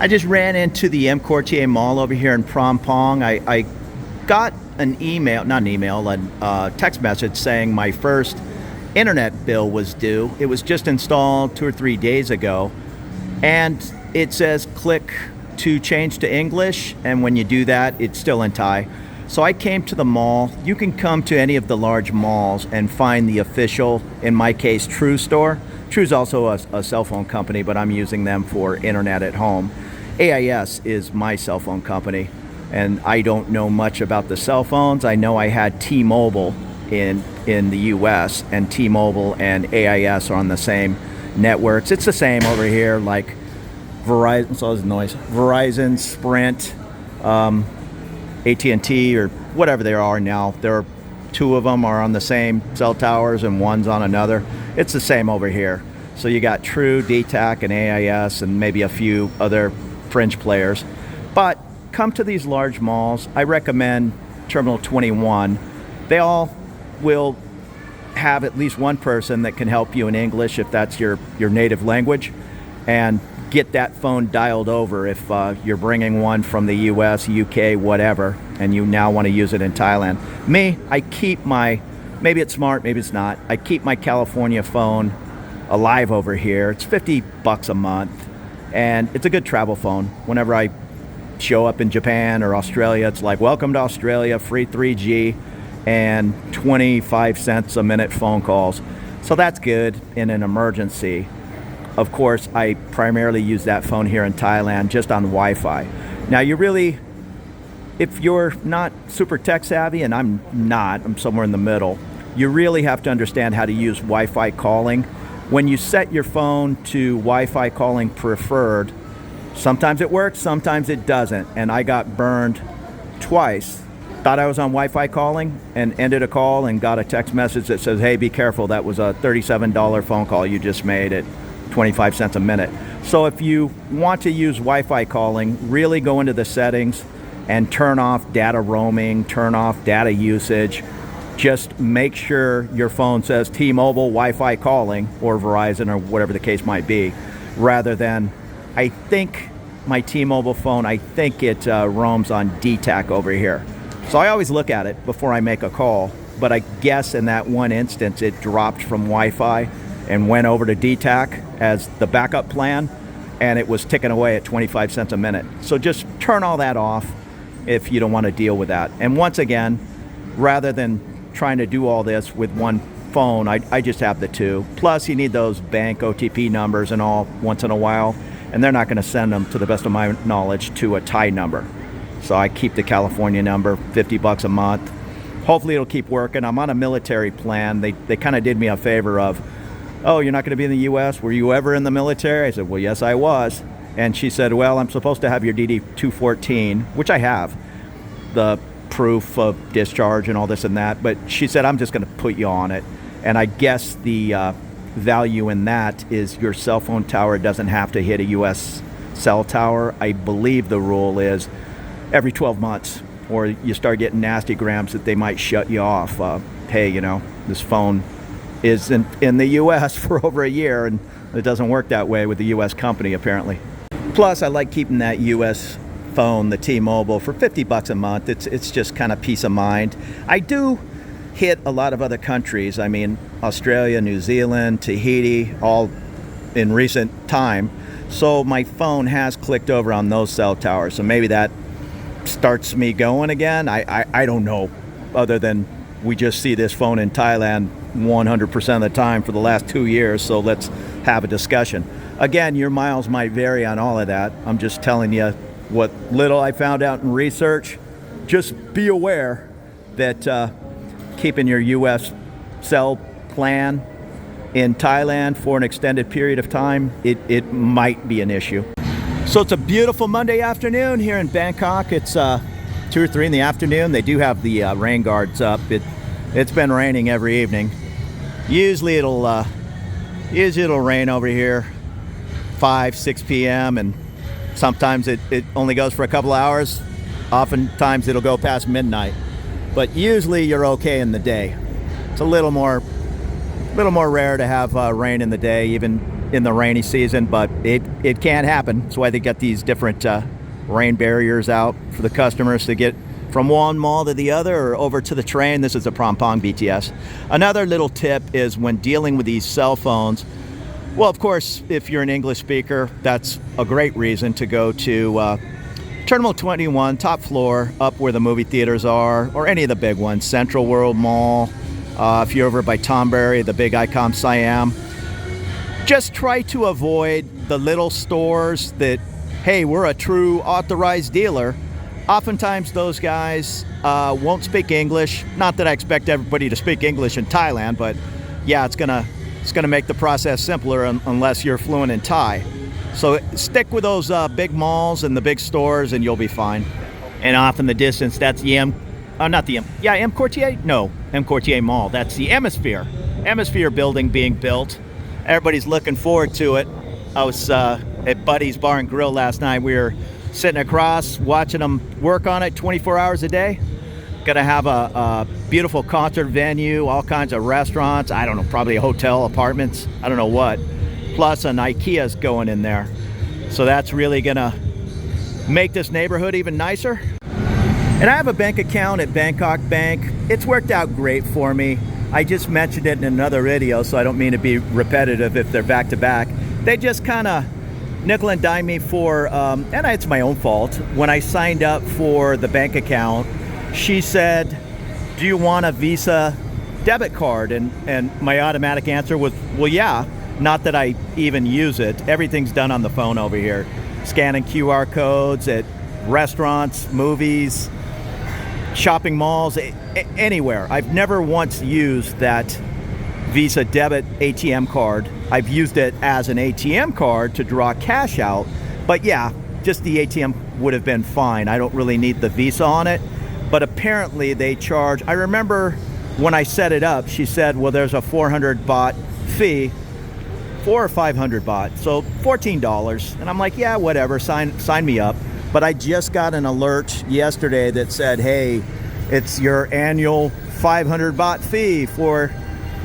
I just ran into the M. Courtier Mall over here in Phrom Phong. I got an email, not an email, a text message saying my first internet bill was due. It was just installed 2 or 3 days ago. And it says click to change to English. And when you do that, it's still in Thai. So I came to the mall. You can come to any of the large malls and find the official, in my case, True store. True's also a cell phone company, but I'm using them for internet at home. AIS is my cell phone company, and I don't know much about the cell phones. I know I had T-Mobile in the US, and T-Mobile and AIS are on the same networks. It's the same over here, like Verizon, so there's noise. Verizon, Sprint, AT&T, or whatever they are now. There are 2 of them are on the same cell towers and one's on another. It's the same over here. So you got True, DTAC, and AIS, and maybe a few other fringe players. But come to these large malls. I recommend Terminal 21. They all will have at least one person that can help you in English if that's your native language, and get that phone dialed over if you're bringing one from the US, UK, whatever, and you now want to use it in Thailand. Me, I keep my, maybe it's smart, maybe it's not, I keep my California phone alive over here. It's $50 a month, and it's a good travel phone. Whenever I show up in Japan or Australia, it's like, welcome to Australia, free 3G, and 25 cents a minute phone calls. So that's good in an emergency. Of course, I primarily use that phone here in Thailand just on Wi-Fi. Now, you really, if you're not super tech savvy, and I'm not, I'm somewhere in the middle, you really have to understand how to use Wi-Fi calling. When you set your phone to Wi-Fi calling preferred, sometimes it works, sometimes it doesn't. And I got burned twice. Thought I was on Wi-Fi calling and ended a call and got a text message that says, hey, be careful, that was a $37 phone call you just made at 25 cents a minute. So if you want to use Wi-Fi calling, really go into the settings and turn off data roaming, turn off data usage. Just make sure your phone says T-Mobile Wi-Fi calling, or Verizon, or whatever the case might be, rather than, I think my T-Mobile phone, I think it roams on DTAC over here. So I always look at it before I make a call, but I guess in that one instance it dropped from Wi-Fi and went over to DTAC as the backup plan, and it was ticking away at 25 cents a minute. So just turn all that off if you don't want to deal with that. And once again, rather than trying to do all this with one phone, I just have the 2. Plus, you need those bank OTP numbers and all once in a while, and they're not going to send them, to the best of my knowledge, to a Thai number. So I keep the California number, $50 a month. Hopefully it'll keep working. I'm on a military plan. They kind of did me a favor of, oh, you're not going to be in the U.S.? Were you ever in the military? I said, well, yes, I was. And she said, well, I'm supposed to have your DD-214, which I have, the proof of discharge and all this and that. But she said, I'm just going to put you on it. And I guess the value in that is your cell phone tower doesn't have to hit a U.S. cell tower. I believe the rule is every 12 months, or you start getting nasty grams that they might shut you off. Hey, you know, this phone is in the U.S. for over a year, and it doesn't work that way with the U.S. company, apparently. Plus, I like keeping that U.S. phone, the T-Mobile, for $50 a month. It's just kind of peace of mind. I do hit a lot of other countries. I mean, Australia, New Zealand, Tahiti, all in recent time. So my phone has clicked over on those cell towers. So maybe that starts me going again. I don't know, other than we just see this phone in Thailand 100% of the time for the last 2 years, so let's have a discussion. Again, your miles might vary on all of that. I'm just telling you what little I found out in research. Just be aware that keeping your U.S. cell plan in Thailand for an extended period of time, it might be an issue. So it's a beautiful Monday afternoon here in Bangkok. It's 2 or 3 in the afternoon. They do have the rain guards up. It's been raining every evening. Usually it'll rain over here 5, 6 p.m. and sometimes it only goes for a couple hours. Oftentimes it'll go past midnight. But usually you're okay in the day. It's a little more rare to have rain in the day, even in the rainy season, but it can happen. That's why they got these different rain barriers out for the customers to get from one mall to the other or over to the train. This is the Prampong BTS. Another little tip is when dealing with these cell phones, well, of course, if you're an English speaker, that's a great reason to go to Terminal 21, top floor, up where the movie theaters are, or any of the big ones, Central World Mall. If you're over by Thonburi, the big Icon Siam. Just try to avoid the little stores that, hey, we're a true authorized dealer. Oftentimes those guys won't speak English. Not that I expect everybody to speak English in Thailand, but yeah, it's gonna make the process simpler unless you're fluent in Thai. So stick with those big malls and the big stores and you'll be fine. And off in the distance, that's the M Quartier? No, M Quartier Mall. That's the Hemisphere building being built. Everybody's looking forward to it. I was at Buddy's Bar and Grill last night. We were sitting across, watching them work on it 24 hours a day. Gonna have a beautiful concert venue, all kinds of restaurants, I don't know, probably a hotel, apartments, I don't know what. Plus an IKEA's going in there. So that's really gonna make this neighborhood even nicer. And I have a bank account at Bangkok Bank. It's worked out great for me. I just mentioned it in another video, so I don't mean to be repetitive if they're back to back. They just kind of nickel and dime me for, and it's my own fault. When I signed up for the bank account, she said, do you want a Visa debit card? And my automatic answer was, well, yeah. Not that I even use it. Everything's done on the phone over here. Scanning QR codes at restaurants, movies, shopping malls, anywhere. I've never once used that Visa debit ATM card. I've used it as an ATM card to draw cash out. But yeah, just the ATM would have been fine. I don't really need the Visa on it. But apparently they charge. I remember when I set it up, she said, well, there's a 400 baht fee. 400 or 500 baht, so $14. And I'm like, yeah, whatever, sign me up. But I just got an alert yesterday that said, hey, it's your annual 500 baht fee for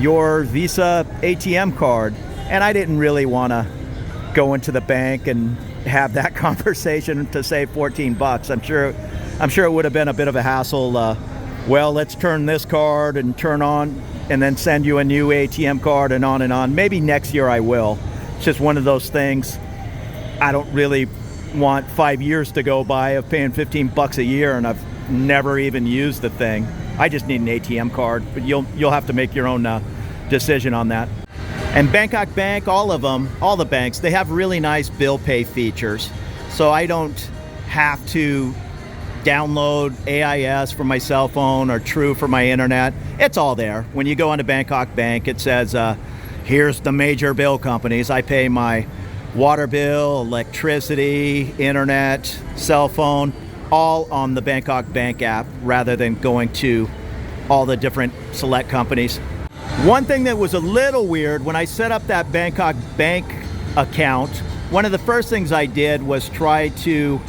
your Visa ATM card. And I didn't really want to go into the bank and have that conversation to save 14 bucks. I'm sure it would have been a bit of a hassle. Well, let's turn this card and turn on and then send you a new ATM card and on and on. Maybe next year I will. It's just one of those things. I don't really want 5 years to go by of paying 15 bucks a year and I've never even used the thing. I just need an ATM card, but you'll have to make your own decision on that. And Bangkok Bank, all of them, all the banks, they have really nice bill pay features. So I don't have to download AIS for my cell phone or True for my internet. It's all there. When you go into Bangkok Bank, it says, here's the major bill companies. I pay my water bill, electricity, internet, cell phone, all on the Bangkok Bank app rather than going to all the different select companies. One thing that was a little weird, when I set up that Bangkok Bank account, one of the first things I did was try to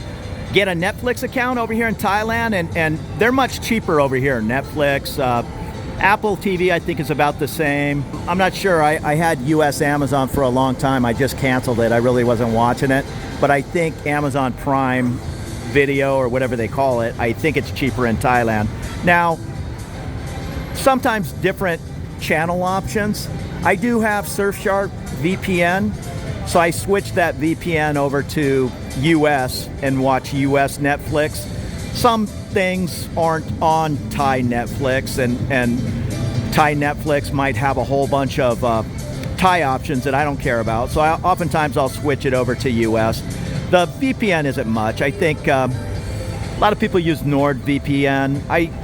get a Netflix account over here in Thailand, and they're much cheaper over here. Netflix, Apple TV I think is about the same. I'm not sure. I had US Amazon for a long time. I just canceled it. I really wasn't watching it. But I think Amazon Prime Video or whatever they call it, I think it's cheaper in Thailand. Now, sometimes different channel options. I do have Surfshark VPN, so I switched that VPN over to US and watch US Netflix. Some things aren't on Thai Netflix, and Thai Netflix might have a whole bunch of Thai options that I don't care about. So oftentimes I'll switch it over to US. The VPN isn't much. I think a lot of people use NordVPN.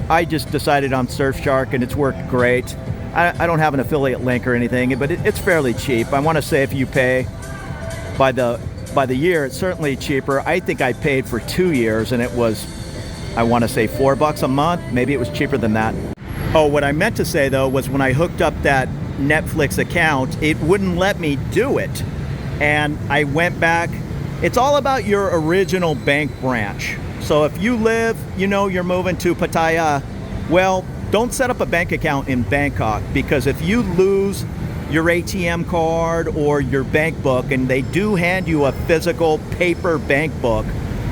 I just decided on Surfshark and it's worked great. I don't have an affiliate link or anything, but it's fairly cheap. I want to say if you pay by the year, it's certainly cheaper. I think I paid for 2 years and it was, I want to say $4 a month. Maybe it was cheaper than that. Oh, what I meant to say though was when I hooked up that Netflix account, it wouldn't let me do it. And I went back. It's all about your original bank branch. So if you live, you're moving to Pattaya, well, don't set up a bank account in Bangkok, because if you lose your ATM card or your bank book, and they do hand you a physical paper bank book,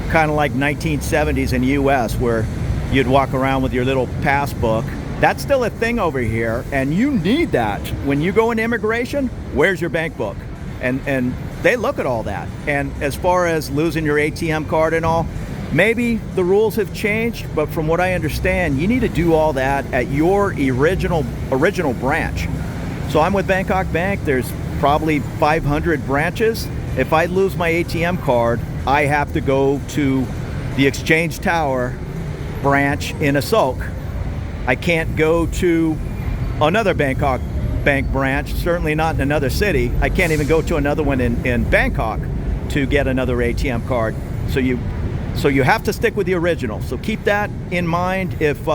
kind of like 1970s in the US, where you'd walk around with your little passbook. That's still a thing over here, and you need that. When you go into immigration, where's your bank book? And they look at all that. And as far as losing your ATM card and all, maybe the rules have changed, but from what I understand, you need to do all that at your original branch. So I'm with Bangkok Bank. There's probably 500 branches. If I lose my ATM card, I have to go to the Exchange Tower branch in Asok. I can't go to another Bangkok Bank branch, certainly not in another city. I can't even go to another one in Bangkok to get another ATM card. So you have to stick with the original. So keep that in mind if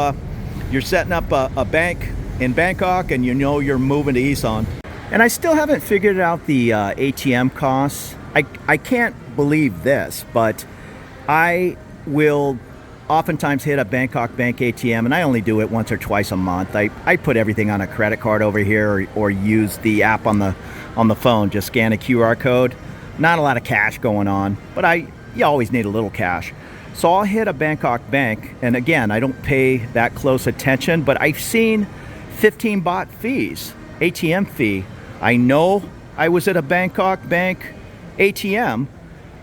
you're setting up a bank in Bangkok and you know you're moving to Isan. And I still haven't figured out the ATM costs. I can't believe this, but I will oftentimes hit a Bangkok Bank ATM, and I only do it once or twice a month. I put everything on a credit card over here, or use the app on the phone. Just scan a QR code. Not a lot of cash going on, but you always need a little cash. So I'll hit a Bangkok Bank, and again, I don't pay that close attention, but I've seen 15 baht fees, ATM fee. I know I was at a Bangkok Bank ATM,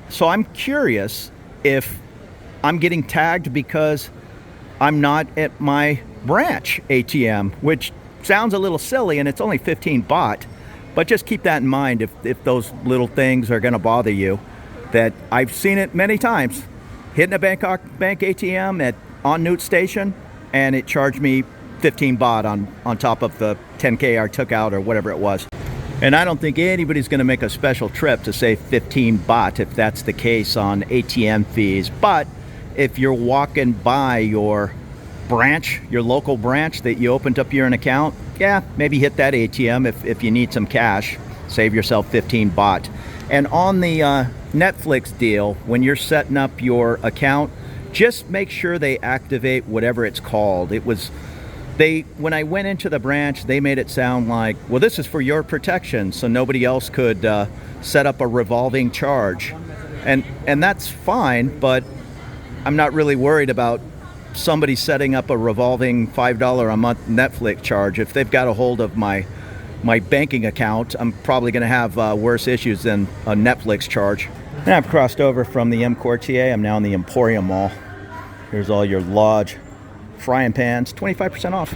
so I'm curious if I'm getting tagged because I'm not at my branch ATM, which sounds a little silly, and it's only 15 baht. But just keep that in mind if those little things are going to bother you. That I've seen it many times. Hitting a Bangkok Bank ATM at En Nut Station, and it charged me 15 baht on top of the 10K I took out or whatever it was. And I don't think anybody's going to make a special trip to save 15 baht if that's the case on ATM fees. But if you're walking by your branch, your local branch that you opened up your account, yeah, maybe hit that ATM if you need some cash. Save yourself 15 baht. And on the Netflix deal, when you're setting up your account, just make sure they activate whatever it's called. When I went into the branch, they made it sound like, well, this is for your protection, so nobody else could set up a revolving charge. And that's fine, but I'm not really worried about somebody setting up a revolving $5 a month Netflix charge. If they've got a hold of my banking account, I'm probably going to have worse issues than a Netflix charge. And I've crossed over from the M Quartier. I'm now in the Emporium Mall. Here's all your Lodge frying pans, 25% off.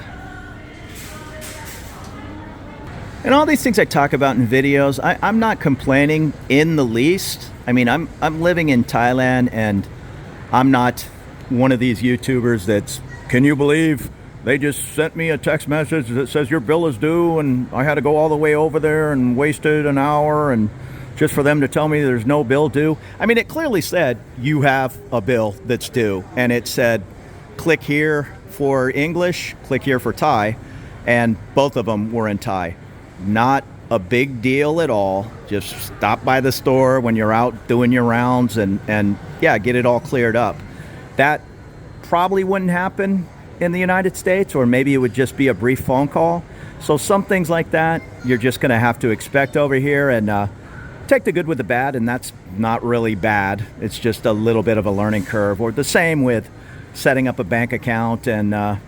And all these things I talk about in videos, I'm not complaining in the least. I mean, I'm living in Thailand, and I'm not one of these YouTubers that's, can you believe they just sent me a text message that says your bill is due, and I had to go all the way over there and wasted an hour and just for them to tell me there's no bill due. I mean, it clearly said you have a bill that's due, and it said click here for English, click here for Thai, and both of them were in Thai. Not a big deal at all. Just stop by the store when you're out doing your rounds and yeah, get it all cleared up. That probably wouldn't happen in the United States, or maybe it would just be a brief phone call. So some things like that you're just going to have to expect over here, and take the good with the bad, and that's not really bad. It's just a little bit of a learning curve. Or the same with setting up a bank account and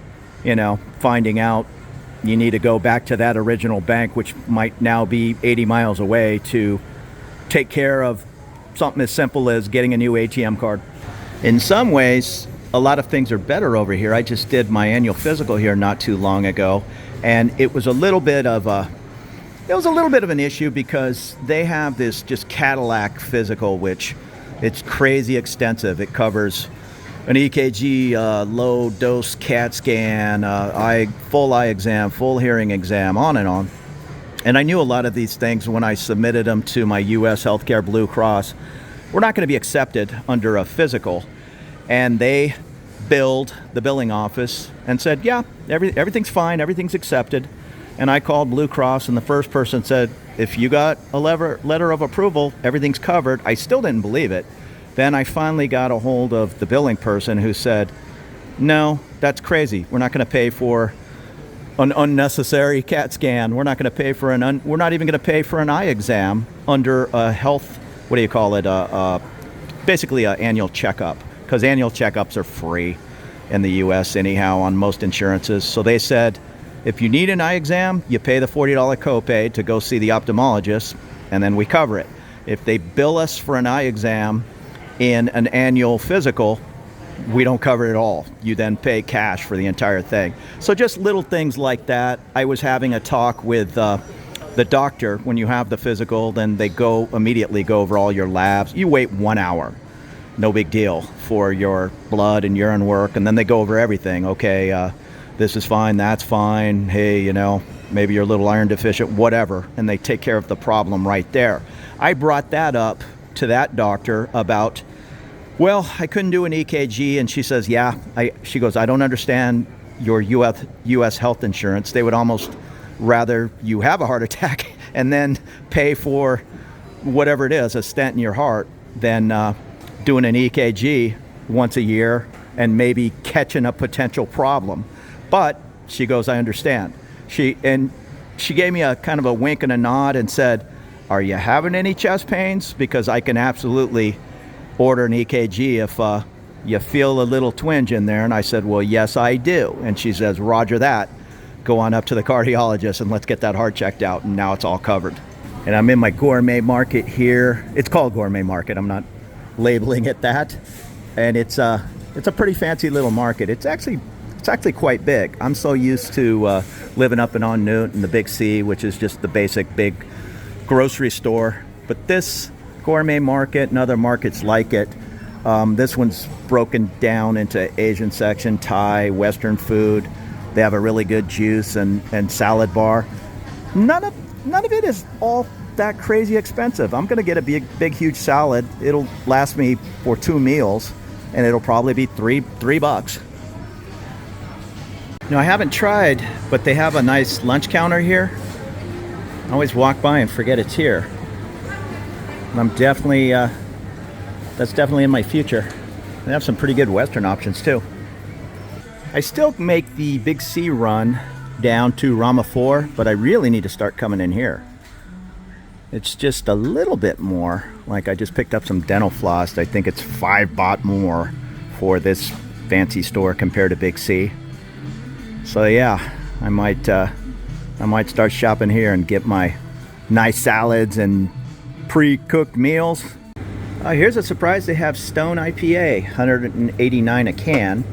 finding out you need to go back to that original bank, which might now be 80 miles away, to take care of something as simple as getting a new ATM card. In some ways, a lot of things are better over here. I just did my annual physical here not too long ago, and it was a little bit of an issue because they have this just Cadillac physical, which it's crazy extensive. It covers an EKG, low dose CAT scan, full eye exam, full hearing exam, on and on. And I knew a lot of these things when I submitted them to my U.S. Healthcare Blue Cross were not going to be accepted under a physical. And they billed the billing office and said, yeah, everything's fine, everything's accepted. And I called Blue Cross, and the first person said, if you got a letter of approval, everything's covered. I still didn't believe it. Then I finally got a hold of the billing person who said, no, that's crazy. We're not going to pay for an unnecessary CAT scan. We're not going to pay for we're not even going to pay for an eye exam under a health, what do you call it? Basically an annual checkup, because annual checkups are free in the U.S. anyhow on most insurances. So they said, if you need an eye exam, you pay the $40 copay to go see the ophthalmologist, and then we cover it. If they bill us for an eye exam in an annual physical, we don't cover it at all. You then pay cash for the entire thing. So just little things like that. I was having a talk with the doctor. When you have the physical, then they immediately go over all your labs. You wait 1 hour, no big deal, for your blood and urine work, and then they go over everything. Okay, this is fine, that's fine. Hey, you know, maybe you're a little iron deficient, whatever, and they take care of the problem right there. I brought that up to that doctor about, well, I couldn't do an EKG, and she says, yeah. She goes, I don't understand your U.S. health insurance. They would almost rather you have a heart attack and then pay for whatever it is, a stent in your heart, than doing an EKG once a year and maybe catching a potential problem. But she goes, I understand. She gave me a kind of a wink and a nod and said, are you having any chest pains? Because I can absolutely order an EKG if you feel a little twinge in there. And I said, well, yes, I do. And she says, roger that. Go on up to the cardiologist and let's get that heart checked out. And now it's all covered. And I'm in my gourmet market here. It's called gourmet market. I'm not labeling it that. And it's a pretty fancy little market. It's actually quite big. I'm so used to living up and on Newt and the Big C, which is just the basic big grocery store. But this gourmet market and other markets like it, this one's broken down into Asian section, Thai, Western food. They have a really good juice and salad bar. None of it is all that crazy expensive. I'm gonna get a big huge salad. It'll last me for 2 meals, and it'll probably be $3. Now, I haven't tried, but they have a nice lunch counter here. I always walk by and forget it's here. And I'm definitely, that's definitely in my future. They have some pretty good Western options too. I still make the Big C run down to Rama 4, but I really need to start coming in here. It's just a little bit more. Like, I just picked up some dental floss. I think it's 5 baht more for this fancy store compared to Big C. So yeah, I might start shopping here and get my nice salads and pre-cooked meals. Here's a surprise. They have Stone IPA, 189 a can.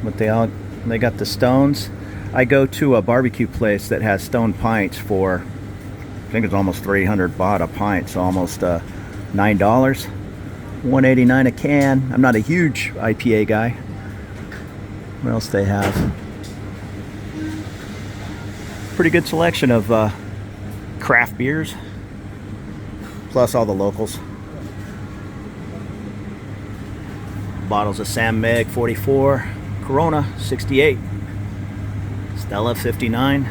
But they got the Stones. I go to a barbecue place that has Stone pints for, I think it's almost 300 baht a pint, so almost $9. 189 a can. I'm not a huge IPA guy. What else they have? Pretty good selection of craft beers, plus all the locals. Bottles of Sam Meg 44, Corona 68, Stella 59.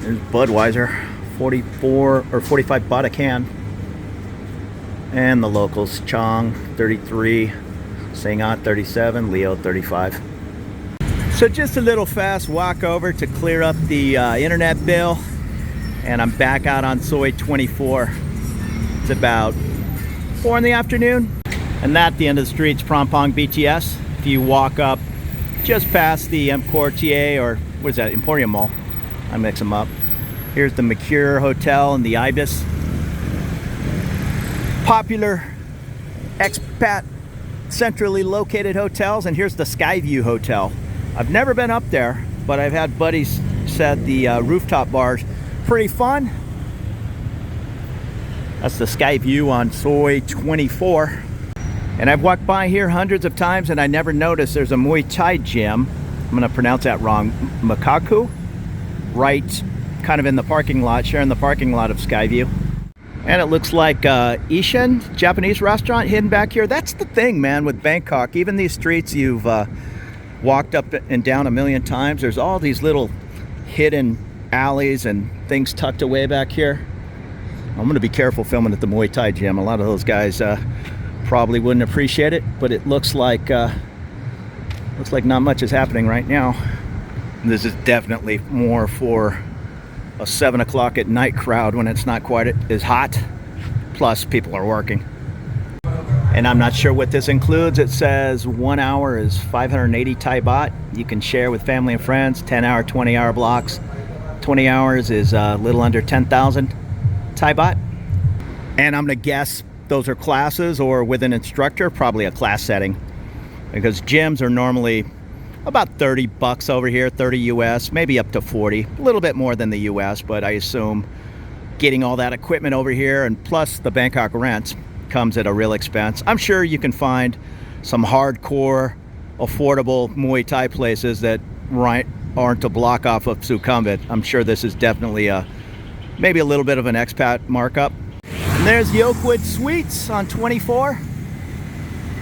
There's Budweiser 44 or 45 baht a can. And the locals, Chong 33, Sangat 37, Leo 35. So just a little fast walk over to clear up the internet bill, and I'm back out on Soi 24. It's about 4 in the afternoon, and that at the end of the street's Prampong BTS. If you walk up just past the M Quartier, or what is that, Emporium Mall, I mix them up. Here's the Mercure Hotel and the Ibis. Popular expat centrally located hotels, and here's the Skyview Hotel. I've never been up there, but I've had buddies said the rooftop bar's pretty fun. That's the Skyview on Soi 24. And I've walked by here hundreds of times and I never noticed there's a Muay Thai gym. I'm gonna pronounce that wrong. Makaku, right kind of in the parking lot, sharing the parking lot of Skyview. And it looks like Ishan, Japanese restaurant hidden back here. That's the thing, man, with Bangkok. Even these streets you've walked up and down a million times, there's all these little hidden alleys and things tucked away back here. I'm going to be careful filming at the Muay Thai gym. A lot of those guys probably wouldn't appreciate it, but it looks like Looks like not much is happening right now. This is definitely more for a 7 o'clock at night crowd when it's not quite as hot. Plus, people are working. And I'm not sure what this includes. It says 1 hour is 580 Thai baht. You can share with family and friends. 10-hour, 20-hour blocks. 20 hours is a little under 10,000 Thai baht. And I'm gonna guess those are classes or with an instructor, probably a class setting, because gyms are normally about 30 bucks over here, 30 US, maybe up to 40, a little bit more than the US, but I assume getting all that equipment over here and plus the Bangkok rents comes at a real expense. I'm sure you can find some hardcore, affordable Muay Thai places that aren't a block off of Sukhumvit. I'm sure this is definitely maybe a little bit of an expat markup. And there's the Oakwood Suites on 24.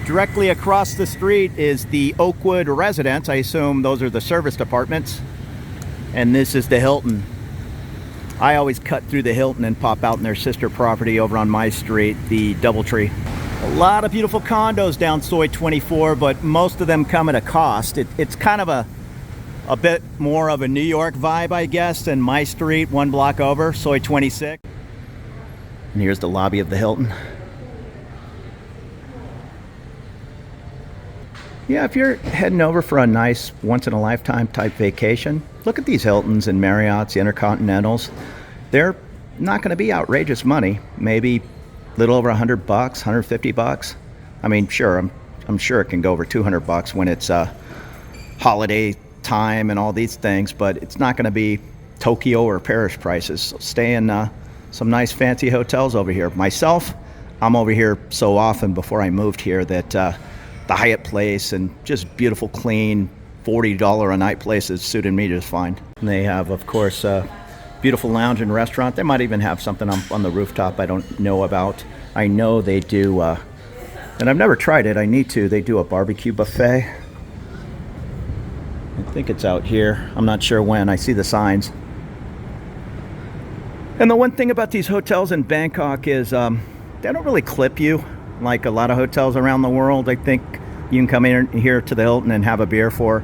Directly across the street is the Oakwood Residence. I assume those are the service apartments. And this is the Hilton. I always cut through the Hilton and pop out in their sister property over on my street, the Doubletree. A lot of beautiful condos down Soi 24, but most of them come at a cost. It's kind of a bit more of a New York vibe, I guess, than my street, 1 block over, Soi 26. And here's the lobby of the Hilton. Yeah, if you're heading over for a nice once-in-a-lifetime type vacation, look at these Hiltons and Marriotts, the Intercontinentals. They're not going to be outrageous money. Maybe a little over 100 bucks, 150 bucks. I mean, sure, I'm sure it can go over 200 bucks when it's holiday time and all these things, but it's not going to be Tokyo or Paris prices. So stay in some nice fancy hotels over here. Myself, I'm over here so often before I moved here that the Hyatt Place and just beautiful, clean, $40 a night places suited me just fine. And they have, of course, a beautiful lounge and restaurant. They might even have something on the rooftop I don't know about. I know they do, and I've never tried it. I need to. They do a barbecue buffet. I think it's out here. I'm not sure when. I see the signs. And the one thing about these hotels in Bangkok is they don't really clip you like a lot of hotels around the world. I think you can come in here to the Hilton and have a beer for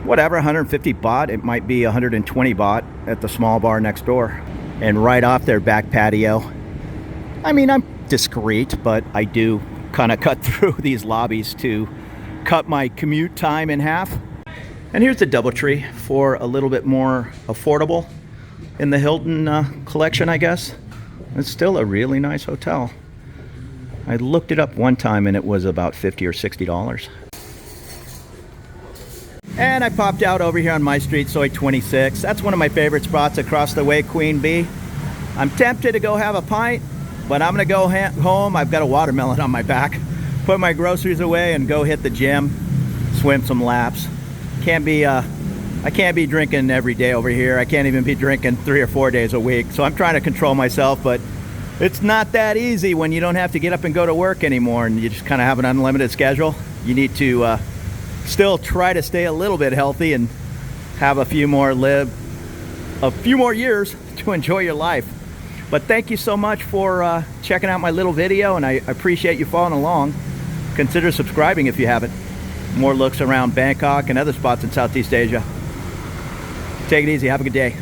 whatever, 150 baht. It might be 120 baht at the small bar next door. And right off their back patio. I mean, I'm discreet, but I do kind of cut through these lobbies to cut my commute time in half. And here's the Doubletree for a little bit more affordable in the Hilton collection, I guess. It's still a really nice hotel. I looked it up one time and it was about $50 or $60. And I popped out over here on my street, Soi 26. That's one of my favorite spots across the way, Queen Bee. I'm tempted to go have a pint, but I'm gonna go home. I've got a watermelon on my back. Put my groceries away and go hit the gym, swim some laps. I can't be drinking every day over here. I can't even be drinking 3 or 4 days a week. So I'm trying to control myself, but it's not that easy when you don't have to get up and go to work anymore and you just kind of have an unlimited schedule. You need to still try to stay a little bit healthy and have a few more years to enjoy your life. But thank you so much for checking out my little video, and I appreciate you following along. Consider subscribing if you haven't. More looks around Bangkok and other spots in Southeast Asia. Take it easy. Have a good day.